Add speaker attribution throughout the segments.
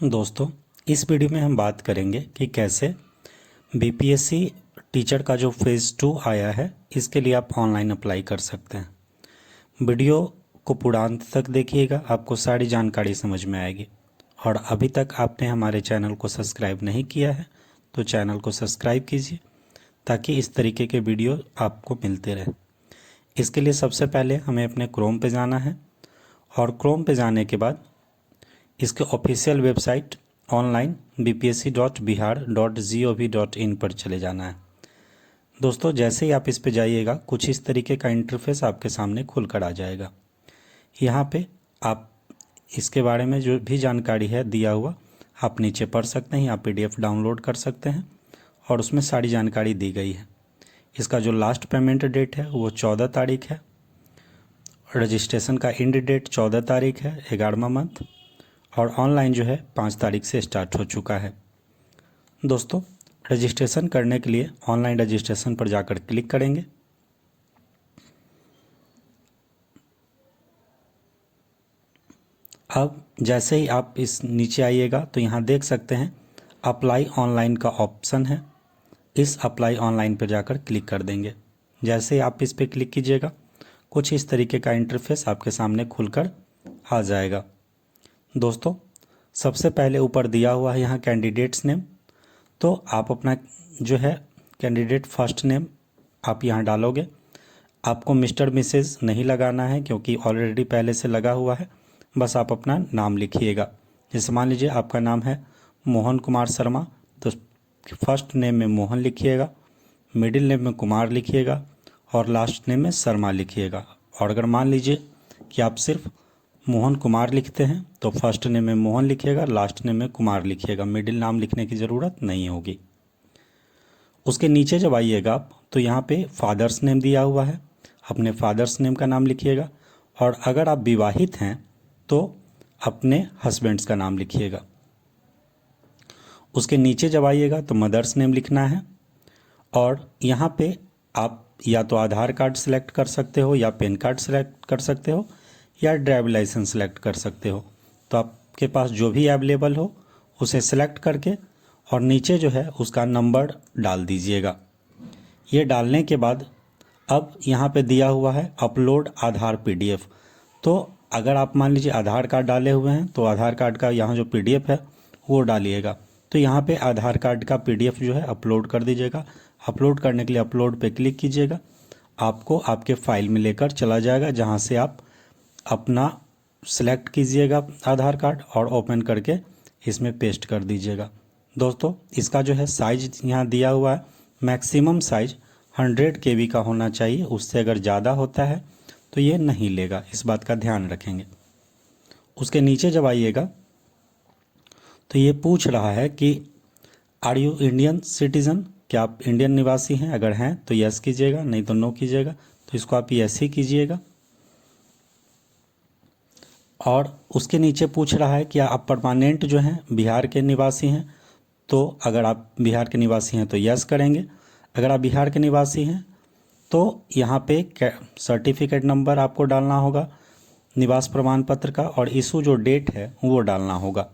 Speaker 1: दोस्तों, इस वीडियो में हम बात करेंगे कि कैसे बीपीएससी टीचर का जो फेज़ 2 आया है इसके लिए आप ऑनलाइन अप्लाई कर सकते हैं। वीडियो को पूरा अंत तक देखिएगा, आपको सारी जानकारी समझ में आएगी। और अभी तक आपने हमारे चैनल को सब्सक्राइब नहीं किया है तो चैनल को सब्सक्राइब कीजिए ताकि इस तरीके के वीडियो आपको मिलते रहे। इसके लिए सबसे पहले हमें अपने क्रोम पे जाना है और क्रोम पे जाने के बाद इसके ऑफिशियल वेबसाइट ऑनलाइन bpsc.bihar.gov.in पर चले जाना है। दोस्तों, जैसे ही आप इस पे जाइएगा कुछ इस तरीके का इंटरफेस आपके सामने खुल कर आ जाएगा। यहाँ पे आप इसके बारे में जो भी जानकारी है दिया हुआ आप नीचे पढ़ सकते हैं, आप PDF डाउनलोड कर सकते हैं और उसमें सारी जानकारी दी गई है। इसका जो लास्ट पेमेंट डेट है वो 14 तारीख है। रजिस्ट्रेशन का एंड डेट 14 तारीख है 11वां मंथ, और ऑनलाइन जो है 5 तारीख से स्टार्ट हो चुका है। दोस्तों, रजिस्ट्रेशन करने के लिए ऑनलाइन रजिस्ट्रेशन पर जाकर क्लिक करेंगे। अब जैसे ही आप इस नीचे आइएगा तो यहाँ देख सकते हैं अप्लाई ऑनलाइन का ऑप्शन है। इस अप्लाई ऑनलाइन पर जाकर क्लिक कर देंगे। जैसे ही आप इस पर क्लिक कीजिएगा कुछ इस तरीके का इंटरफेस आपके सामने खुलकर आ जाएगा। दोस्तों, सबसे पहले ऊपर दिया हुआ है यहाँ कैंडिडेट्स नेम, तो आप अपना जो है कैंडिडेट फर्स्ट नेम आप यहाँ डालोगे। आपको मिस्टर मिसेज नहीं लगाना है क्योंकि ऑलरेडी पहले से लगा हुआ है, बस आप अपना नाम लिखिएगा। जैसे मान लीजिए आपका नाम है मोहन कुमार शर्मा, तो फर्स्ट नेम में मोहन लिखिएगा, मिडिल नेम में कुमार लिखिएगा और लास्ट नेम में शर्मा लिखिएगा। और अगर मान लीजिए कि आप सिर्फ मोहन कुमार लिखते हैं तो फर्स्ट नेम में मोहन लिखिएगा, लास्ट नेम में कुमार लिखिएगा, मिडिल नाम लिखने की ज़रूरत नहीं होगी। उसके नीचे जब आइएगा आप तो यहाँ पे फादर्स नेम दिया हुआ है, अपने फादर्स नेम का नाम लिखिएगा। और अगर आप विवाहित हैं तो अपने हस्बैंड्स का नाम लिखिएगा। उसके नीचे जब आइएगा तो मदर्स नेम लिखना है। और यहाँ पे आप या तो आधार कार्ड सेलेक्ट कर सकते हो या पैन कार्ड सेलेक्ट कर सकते हो या ड्राइविंग लाइसेंस सेलेक्ट कर सकते हो। तो आपके पास जो भी अवेलेबल हो उसे सेलेक्ट करके और नीचे जो है उसका नंबर डाल दीजिएगा। ये डालने के बाद अब यहाँ पे दिया हुआ है अपलोड आधार PDF। तो अगर आप मान लीजिए आधार कार्ड डाले हुए हैं तो आधार कार्ड का यहाँ जो PDF है वो डालिएगा। तो यहाँ पे आधार कार्ड का PDF जो है अपलोड कर दीजिएगा। अपलोड करने के लिए अपलोड पे क्लिक कीजिएगा, आपको आपके फाइल में लेकर चला जाएगा जहाँ से आप अपना सेलेक्ट कीजिएगा आधार कार्ड और ओपन करके इसमें पेस्ट कर दीजिएगा। दोस्तों, इसका जो है साइज यहाँ दिया हुआ है, मैक्सिमम साइज 100 KB का होना चाहिए। उससे अगर ज़्यादा होता है तो ये नहीं लेगा, इस बात का ध्यान रखेंगे। उसके नीचे जब आइएगा तो ये पूछ रहा है कि आर यू इंडियन सिटीज़न, क्या आप इंडियन निवासी हैं? अगर हैं तो यस कीजिएगा, नहीं तो नो कीजिएगा। तो इसको आप यस ही कीजिएगा। और उसके नीचे पूछ रहा है कि आप परमानेंट जो हैं बिहार के निवासी हैं, तो अगर आप बिहार के निवासी हैं तो यस करेंगे। अगर आप बिहार के निवासी हैं तो यहाँ पे सर्टिफिकेट नंबर आपको डालना होगा निवास प्रमाण पत्र का, और इशू जो डेट है वो डालना होगा।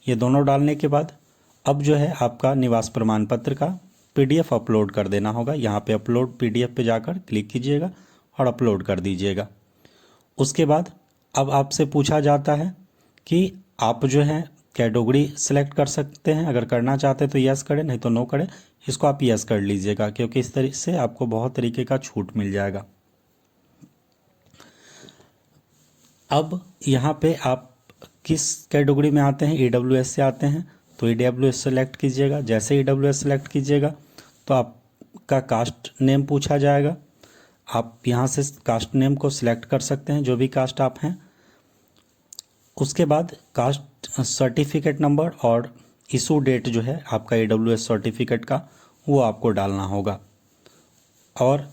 Speaker 1: ये दोनों डालने के बाद अब जो है आपका निवास प्रमाण पत्र का PDF अपलोड कर देना होगा। यहाँ पे अपलोड PDF पे जाकर क्लिक कीजिएगा और अपलोड कर दीजिएगा। उसके बाद अब आपसे पूछा जाता है कि आप जो है कैटेगरी सेलेक्ट कर सकते हैं, अगर करना चाहते हैं तो यस करें, नहीं तो नो करें। इसको आप यस कर लीजिएगा क्योंकि इस तरीके से आपको बहुत तरीके का छूट मिल जाएगा। अब यहाँ पे आप किस कैटेगरी में आते हैं, EWS से आते हैं तो EWS सेलेक्ट कीजिएगा। जैसे EWS सेलेक्ट कीजिएगा तो आपका कास्ट नेम पूछा जाएगा। आप यहाँ से कास्ट नेम को सिलेक्ट कर सकते हैं, जो भी कास्ट आप हैं। उसके बाद कास्ट सर्टिफिकेट नंबर और इशू डेट जो है आपका EWS सर्टिफिकेट का वो आपको डालना होगा। और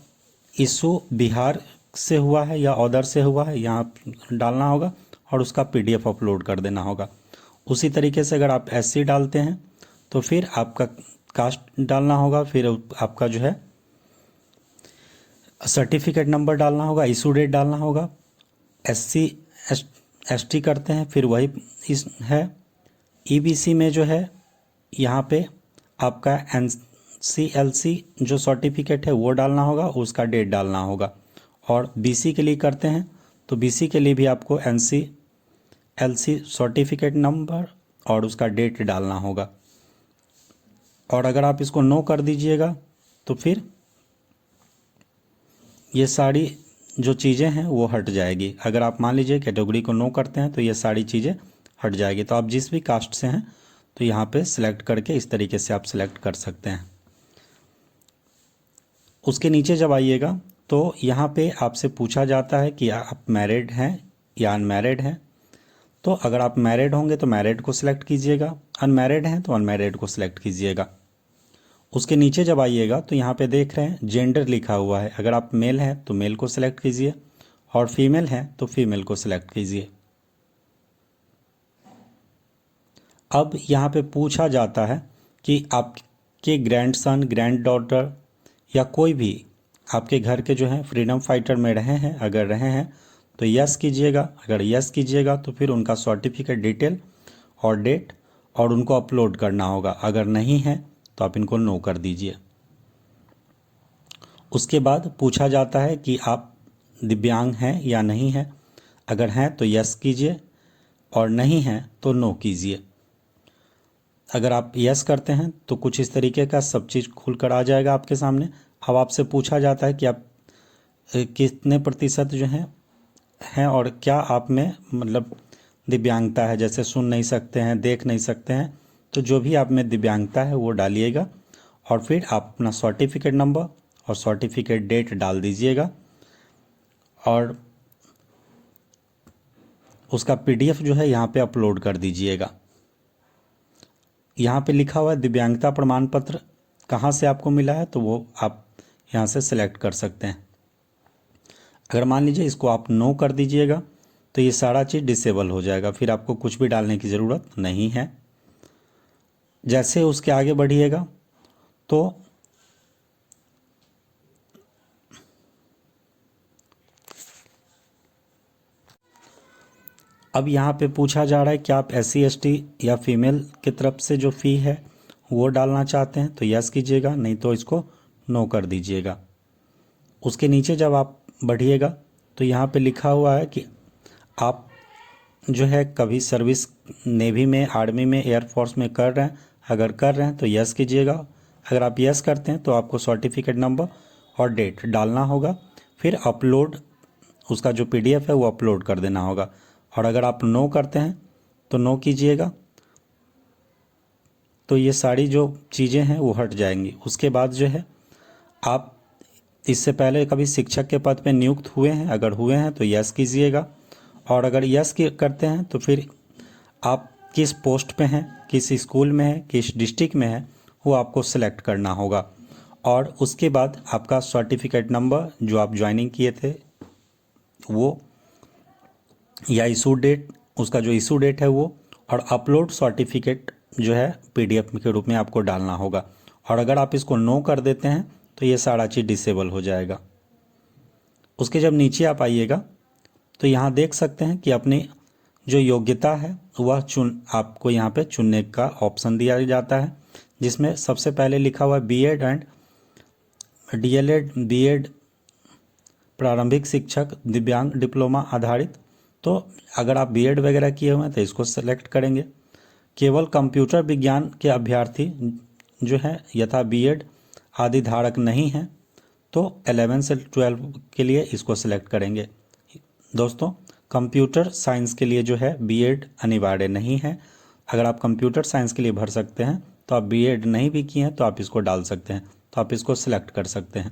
Speaker 1: इशू बिहार से हुआ है या अदर से हुआ है यहाँ डालना होगा और उसका PDF अपलोड कर देना होगा। उसी तरीके से अगर आप SC डालते हैं तो फिर आपका कास्ट डालना होगा, फिर आपका जो है सर्टिफिकेट नंबर डालना होगा, इशू डेट डालना होगा। SC ST करते हैं फिर वही इस है ईबीसी में जो है यहाँ पे आपका NCLC जो सर्टिफिकेट है वो डालना होगा, उसका डेट डालना होगा। और बीसी के लिए करते हैं तो बीसी के लिए भी आपको NCLC सर्टिफिकेट नंबर और उसका डेट डालना होगा। और अगर आप इसको नो कर दीजिएगा तो फिर ये सारी जो चीज़ें हैं वो हट जाएगी। अगर आप मान लीजिए कैटेगरी को नो करते हैं तो ये सारी चीज़ें हट जाएगी। तो आप जिस भी कास्ट से हैं तो यहाँ पे सिलेक्ट करके इस तरीके से आप सिलेक्ट कर सकते हैं। उसके नीचे जब आइएगा तो यहाँ पे आपसे पूछा जाता है कि आप मैरिड हैं या अनमैरिड हैं। तो अगर आप मैरिड होंगे तो मैरिड को सिलेक्ट कीजिएगा, अनमैरिड हैं तो अनमैरिड को सिलेक्ट कीजिएगा। उसके नीचे जब आइएगा तो यहाँ पे देख रहे हैं जेंडर लिखा हुआ है। अगर आप मेल हैं तो मेल को सिलेक्ट कीजिए और फीमेल हैं तो फीमेल को सिलेक्ट कीजिए। अब यहाँ पे पूछा जाता है कि आपके ग्रैंडसन, ग्रैंड डॉटर या कोई भी आपके घर के जो हैं फ्रीडम फाइटर में रहे हैं, अगर रहे हैं तो यस कीजिएगा। अगर यस कीजिएगा तो फिर उनका सर्टिफिकेट डिटेल और डेट और उनको अपलोड करना होगा। अगर नहीं है तो आप इनको नो कर दीजिए। उसके बाद पूछा जाता है कि आप दिव्यांग हैं या नहीं हैं। अगर हैं तो यस कीजिए और नहीं हैं तो नो कीजिए। अगर आप यस करते हैं तो कुछ इस तरीके का सब चीज़ खुल कर आ जाएगा आपके सामने। अब आपसे पूछा जाता है कि आप कितने प्रतिशत जो हैं और क्या आप में मतलब दिव्यांगता है, जैसे सुन नहीं सकते हैं, देख नहीं सकते हैं। तो जो भी आप में दिव्यांगता है वो डालिएगा और फिर आप अपना सर्टिफिकेट नंबर और सर्टिफिकेट डेट डाल दीजिएगा और उसका PDF जो है यहाँ पे अपलोड कर दीजिएगा। यहाँ पे लिखा हुआ है दिव्यांगता प्रमाण पत्र कहाँ से आपको मिला है, तो वो आप यहाँ से सिलेक्ट कर सकते हैं। अगर मान लीजिए इसको आप नो कर दीजिएगा तो ये सारा चीज़ डिसेबल हो जाएगा, फिर आपको कुछ भी डालने की ज़रूरत नहीं है। जैसे उसके आगे बढ़िएगा तो अब यहाँ पे पूछा जा रहा है कि आप SC ST या फीमेल की तरफ से जो फ़ी है वो डालना चाहते हैं तो यस कीजिएगा, नहीं तो इसको नो कर दीजिएगा। उसके नीचे जब आप बढ़िएगा तो यहाँ पे लिखा हुआ है कि आप जो है कभी सर्विस नेवी में, आर्मी में, एयरफोर्स में कर रहे हैं। अगर कर रहे हैं तो यस कीजिएगा। अगर आप यस करते हैं तो आपको सर्टिफिकेट नंबर और डेट डालना होगा, फिर अपलोड उसका जो PDF है वो अपलोड कर देना होगा। और अगर आप नो करते हैं तो नो कीजिएगा, तो ये सारी जो चीज़ें हैं वो हट जाएंगी। उसके बाद जो है आप इससे पहले कभी शिक्षक के पद पे नियुक्त हुए हैं, अगर हुए हैं तो यस कीजिएगा। और अगर यस करते हैं तो फिर आप किस पोस्ट पे हैं, किस स्कूल में हैं, किस डिस्ट्रिक्ट में हैं, वो आपको सेलेक्ट करना होगा। और उसके बाद आपका सर्टिफिकेट नंबर जो आप ज्वाइनिंग किए थे वो, या इशू डेट, उसका जो इशू डेट है वो, और अपलोड सर्टिफिकेट जो है PDF के रूप में आपको डालना होगा। और अगर आप इसको नो कर देते हैं तो ये सारा चीज़ डिसेबल हो जाएगा। उसके जब नीचे आप आइएगा तो यहाँ देख सकते हैं कि अपनी जो योग्यता है वह आपको यहाँ पे चुनने का ऑप्शन दिया जाता है, जिसमें सबसे पहले लिखा हुआ है BEd एंड DLEd, BEd प्रारंभिक शिक्षक दिव्यांग डिप्लोमा आधारित। तो अगर आप BEd वगैरह किए हुए हैं तो इसको सेलेक्ट करेंगे। केवल कंप्यूटर विज्ञान के अभ्यर्थी जो हैं यथा BEd आदि धारक नहीं हैं तो 11 से 12 के लिए इसको सेलेक्ट करेंगे। दोस्तों, कंप्यूटर साइंस के लिए जो है BEd अनिवार्य नहीं है। अगर आप कंप्यूटर साइंस के लिए भर सकते हैं तो आप BEd नहीं भी किए हैं तो आप इसको डाल सकते हैं, तो आप इसको सिलेक्ट कर सकते हैं।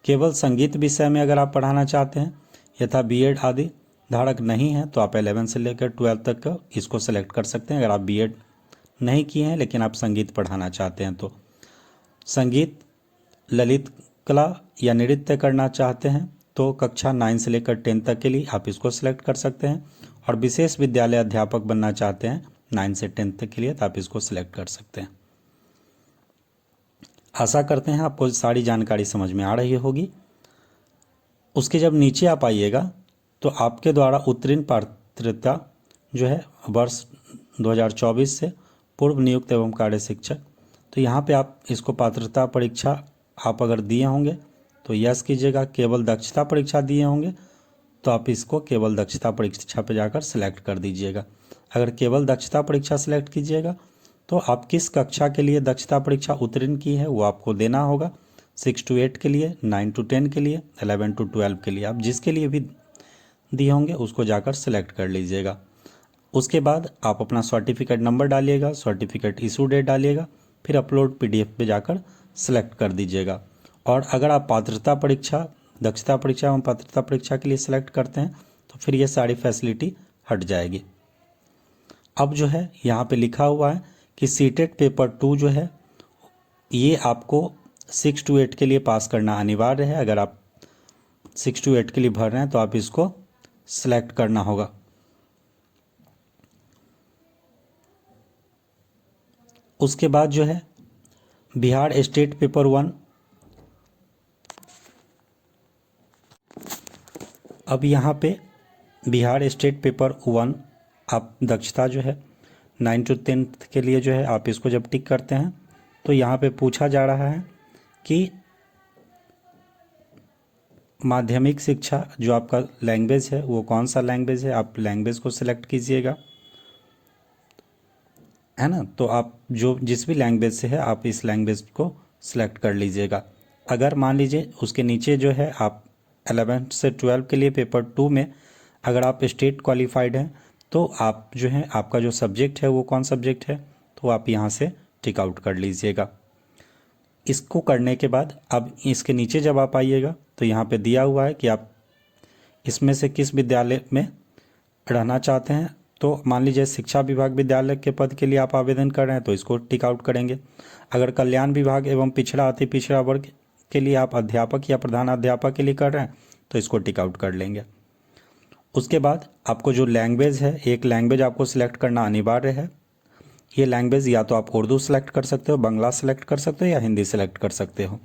Speaker 1: केवल संगीत विषय में अगर आप पढ़ाना चाहते हैं यथा BEd आदि धारक नहीं है तो आप 11 से लेकर 12 तक का इसको सेलेक्ट कर सकते हैं। अगर आप BEd नहीं किए हैं लेकिन आप संगीत पढ़ाना चाहते हैं तो संगीत, ललित कला या नृत्य करना चाहते हैं तो कक्षा 9 से लेकर 10 तक के लिए आप इसको सिलेक्ट कर सकते हैं। और विशेष विद्यालय अध्यापक बनना चाहते हैं 9 से 10 तक के लिए तो आप इसको सिलेक्ट कर सकते हैं। आशा करते हैं आपको सारी जानकारी समझ में आ रही होगी। उसके जब नीचे आप आइएगा तो आपके द्वारा उत्तीर्ण पात्रता जो है वर्ष 2024 से पूर्व नियुक्त एवं कार्य शिक्षक। तो यहाँ पे आप इसको पात्रता परीक्षा आप अगर दिए होंगे तो यस कीजिएगा, केवल दक्षता परीक्षा दिए होंगे तो आप इसको केवल दक्षता परीक्षा पे जाकर सिलेक्ट कर दीजिएगा। अगर केवल दक्षता परीक्षा सिलेक्ट कीजिएगा तो आप किस कक्षा के लिए दक्षता परीक्षा उत्तीर्ण की है वो आपको देना होगा। 6 to 8 के लिए, 9 to 10 के लिए, 11 to 12 के लिए, आप जिसके लिए भी दिए होंगे उसको जाकर सिलेक्ट कर लीजिएगा। उसके बाद आप अपना सर्टिफिकेट नंबर डालिएगा, सर्टिफिकेट इशू डेट डालिएगा, फिर अपलोड PDF पे जाकर सिलेक्ट कर दीजिएगा। और अगर आप पात्रता परीक्षा, दक्षता परीक्षा एवं पात्रता परीक्षा के लिए सिलेक्ट करते हैं तो फिर ये सारी फैसिलिटी हट जाएगी। अब जो है यहाँ पे लिखा हुआ है कि सीटेट पेपर 2 जो है ये आपको 6 to 8 के लिए पास करना अनिवार्य है। अगर आप 6 to 8 के लिए भर रहे हैं तो आप इसको सिलेक्ट करना होगा। उसके बाद जो है बिहार स्टेट पेपर 1, अब यहाँ पे बिहार स्टेट पेपर 1 आप दक्षता जो है 9 to 10 के लिए जो है आप इसको जब टिक करते हैं तो यहाँ पे पूछा जा रहा है कि माध्यमिक शिक्षा जो आपका लैंग्वेज है वो कौन सा लैंग्वेज है, आप लैंग्वेज को सिलेक्ट कीजिएगा, है ना। तो आप जो जिस भी लैंग्वेज से है आप इस लैंग्वेज को सिलेक्ट कर लीजिएगा। अगर मान लीजिए उसके नीचे जो है आप 11 से 12 के लिए पेपर 2 में अगर आप स्टेट क्वालिफाइड हैं तो आप जो है आपका जो सब्जेक्ट है वो कौन सब्जेक्ट है तो आप यहाँ से टिक आउट कर लीजिएगा। इसको करने के बाद अब इसके नीचे जब आप आइएगा तो यहाँ पे दिया हुआ है कि आप इसमें से किस विद्यालय में रहना चाहते हैं। तो मान लीजिए शिक्षा विभाग विद्यालय के पद के लिए आप आवेदन कर रहे हैं तो इसको टिक आउट करेंगे। अगर कल्याण विभाग एवं पिछड़ा अति पिछड़ा वर्ग के लिए आप अध्यापक या प्रधानाध्यापक के लिए कर रहे हैं तो इसको टिक आउट कर लेंगे। उसके बाद आपको जो लैंग्वेज है, एक लैंग्वेज आपको सिलेक्ट करना अनिवार्य है। ये लैंग्वेज या तो आप उर्दू सेलेक्ट कर सकते हो, बांग्ला सेलेक्ट कर सकते हो या हिंदी सेलेक्ट कर सकते हो।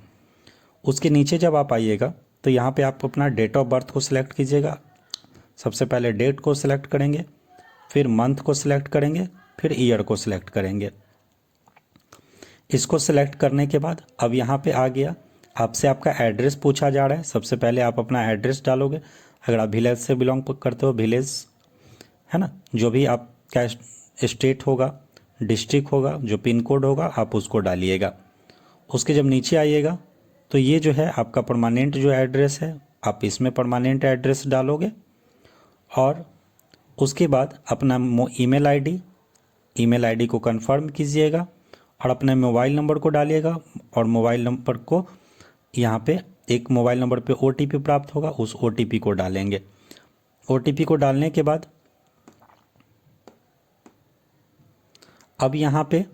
Speaker 1: उसके नीचे जब आप आइएगा तो यहाँ पे आप अपना डेट ऑफ बर्थ को सिलेक्ट कीजिएगा। सबसे पहले डेट को सिलेक्ट करेंगे, फिर मंथ को सिलेक्ट करेंगे, फिर ईयर को सिलेक्ट करेंगे। इसको सिलेक्ट करने के बाद अब यहाँ पे आ गया, आपसे आपका एड्रेस पूछा जा रहा है। सबसे पहले आप अपना एड्रेस डालोगे। अगर आप विलेज से बिलोंग करते हो, विलेज है ना, जो भी आपका स्टेट होगा, डिस्ट्रिक्ट होगा, जो पिन कोड होगा आप उसको डालिएगा। उसके जब नीचे आइएगा तो ये जो है आपका परमानेंट जो एड्रेस है आप इसमें परमानेंट एड्रेस डालोगे। और उसके बाद अपना ईमेल आईडी को कंफर्म कीजिएगा और अपने मोबाइल नंबर को डालिएगा। और मोबाइल नंबर को यहाँ पे एक मोबाइल नंबर पे OTP प्राप्त होगा, उस OTP को डालेंगे। OTP को डालने के बाद अब यहाँ पे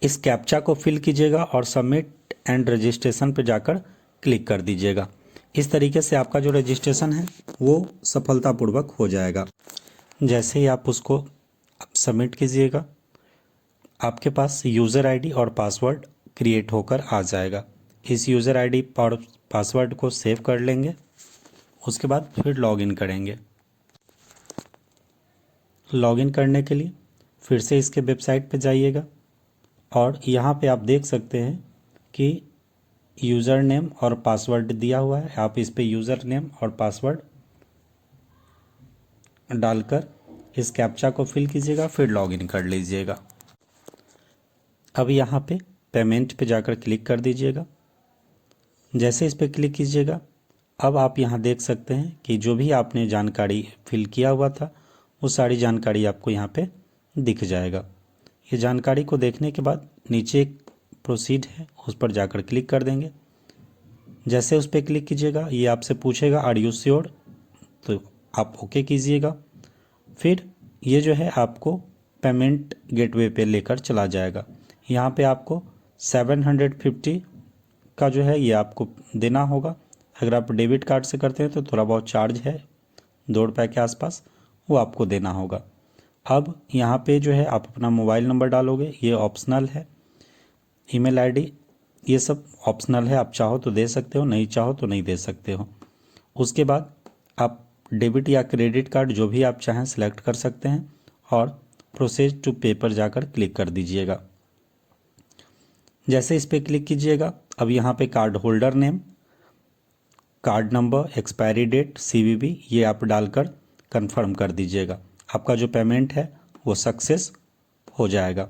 Speaker 1: इस कैप्चा को फिल कीजिएगा और सबमिट एंड रजिस्ट्रेशन पे जाकर क्लिक कर दीजिएगा। इस तरीके से आपका जो रजिस्ट्रेशन है वो सफलतापूर्वक हो जाएगा। जैसे ही आप उसको सबमिट कीजिएगा आपके पास यूज़र आईडी और पासवर्ड क्रिएट होकर आ जाएगा। इस यूज़र आईडी और पासवर्ड को सेव कर लेंगे। उसके बाद फिर लॉगिन करेंगे। लॉगिन करने के लिए फिर से इसके वेबसाइट पे जाइएगा और यहाँ पे आप देख सकते हैं कि यूज़र नेम और पासवर्ड दिया हुआ है। आप इस पे यूज़र नेम और पासवर्ड डालकर इस कैप्चा को फिल कीजिएगा, फिर लॉगिन कर लीजिएगा। अब यहाँ पे पेमेंट पे जाकर क्लिक कर दीजिएगा। जैसे इस पे क्लिक कीजिएगा अब आप यहाँ देख सकते हैं कि जो भी आपने जानकारी फिल किया हुआ था वो सारी जानकारी आपको यहाँ पे दिख जाएगा। ये जानकारी को देखने के बाद नीचे एक प्रोसीड है, उस पर जाकर क्लिक कर देंगे। जैसे उस पर क्लिक कीजिएगा ये आपसे पूछेगा आर यू श्योर, तो आप ओके कीजिएगा। फिर ये जो है आपको पेमेंट गेटवे पे लेकर चला जाएगा। यहाँ पे आपको 750 का जो है ये आपको देना होगा। अगर आप डेबिट कार्ड से करते हैं तो थोड़ा बहुत चार्ज है, 2 रुपये के आसपास, वो आपको देना होगा। अब यहाँ पे जो है आप अपना मोबाइल नंबर डालोगे, ये ऑप्शनल है। ईमेल आईडी ये सब ऑप्शनल है, आप चाहो तो दे सकते हो, नहीं चाहो तो नहीं दे सकते हो। उसके बाद आप डेबिट या क्रेडिट कार्ड जो भी आप चाहें सिलेक्ट कर सकते हैं और प्रोसेस टू पे पर जाकर क्लिक कर दीजिएगा। जैसे इस पर क्लिक कीजिएगा, अब यहाँ पे card holder name, card number, expiry date, CVV ये आप डालकर कंफर्म कर दीजिएगा। आपका जो पेमेंट है वो सक्सेस हो जाएगा।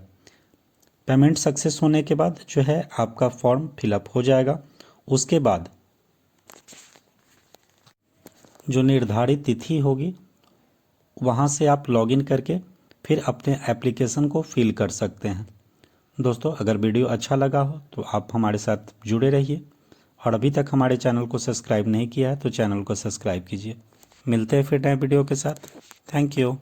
Speaker 1: पेमेंट सक्सेस होने के बाद जो है आपका फॉर्म फिलअप हो जाएगा। उसके बाद जो निर्धारित तिथि होगी वहाँ से आप लॉगिन करके फिर अपने एप्लीकेशन को फिल कर सकते हैं। दोस्तों, अगर वीडियो अच्छा लगा हो तो आप हमारे साथ जुड़े रहिए, और अभी तक हमारे चैनल को सब्सक्राइब नहीं किया है तो चैनल को सब्सक्राइब कीजिए। मिलते हैं फिर नए वीडियो के साथ। Thank you.